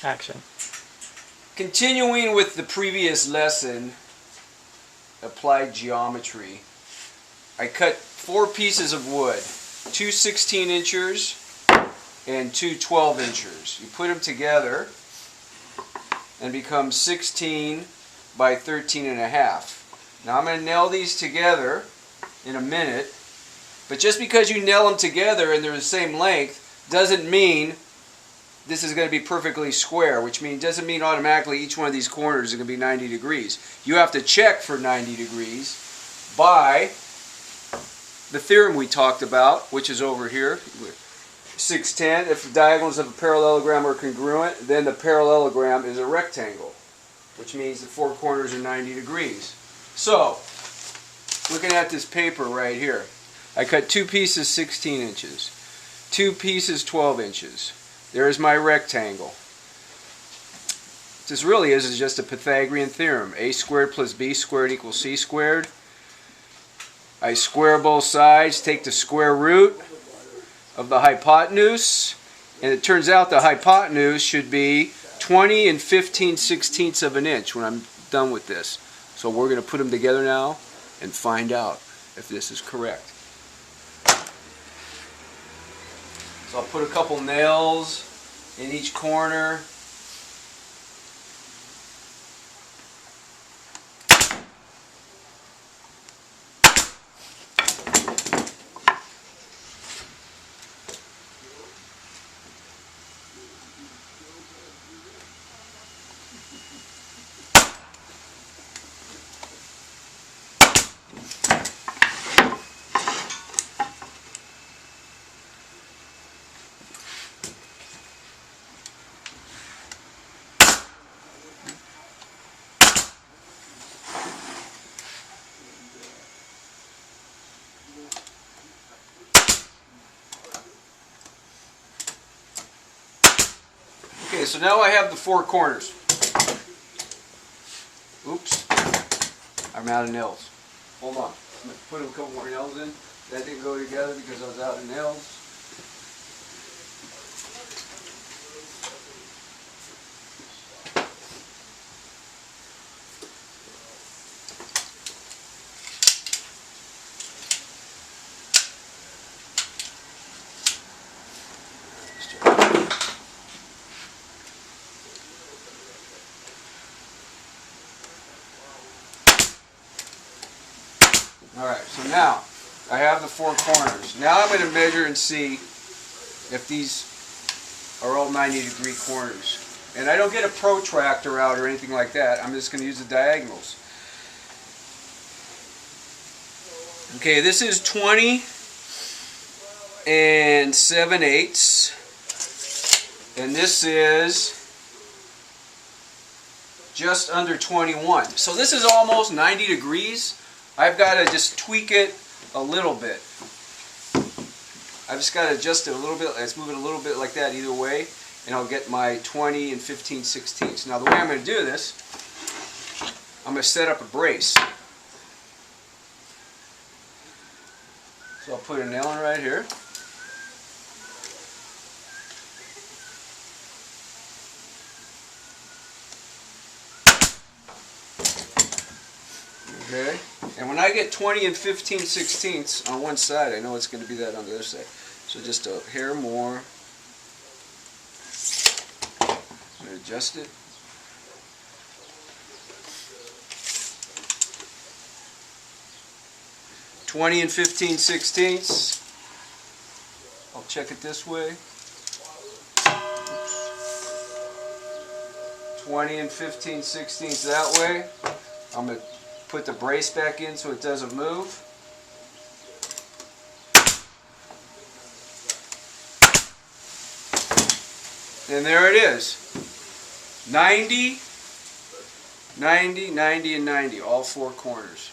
Action. Continuing with the previous lesson, applied geometry, I cut 4 pieces of wood, 2 16-inchers and 2 12-inchers. You put them together and become 16 by 13 and a half. Now I'm going to nail these together in a minute, but just because you nail them together and they're the same length doesn't mean this is going to be perfectly square, which doesn't mean automatically each one of these corners is going to be 90 degrees. You have to check for 90 degrees by the theorem we talked about, which is over here. 610, if the diagonals of a parallelogram are congruent, then the parallelogram is a rectangle, which means the 4 corners are 90 degrees. So, looking at this paper right here, I cut 2 pieces 16 inches, 2 pieces 12 inches. There's my rectangle. This really is just a Pythagorean theorem. A squared plus b squared equals c squared. I square both sides, take the square root of the hypotenuse, and it turns out the hypotenuse should be 20 and 15/16 of an inch when I'm done with this. So we're going to put them together now and find out if this is correct. So I'll put a couple nails in each corner. Okay, so now I have the 4 corners. Oops, I'm out of nails. Hold on, I'm going to put a couple more nails in. That didn't go together because I was out of nails. Alright, so now I have the 4 corners. Now I'm going to measure and see if these are all 90-degree corners. And I don't get a protractor out or anything like that. I'm just going to use the diagonals. Okay, this is 20 and 7/8. And this is just under 21. So this is almost 90 degrees. I've got to just tweak it a little bit. I've just got to adjust it a little bit. Let's move it a little bit like that either way, and I'll get my 20 and 15/16. Now the way I'm going to do this, I'm going to set up a brace. So I'll put a nail in right here. Okay, and when I get 20 and 15/16 on one side, I know it's going to be that on the other side. So just a hair more. I'm going to adjust it. (20 and 15/16). I'll check it this way. Oops. 20 and 15/16 that way. I'm going to put the brace back in so it doesn't move. And there it is. 90, 90, 90, and 90, all 4 corners.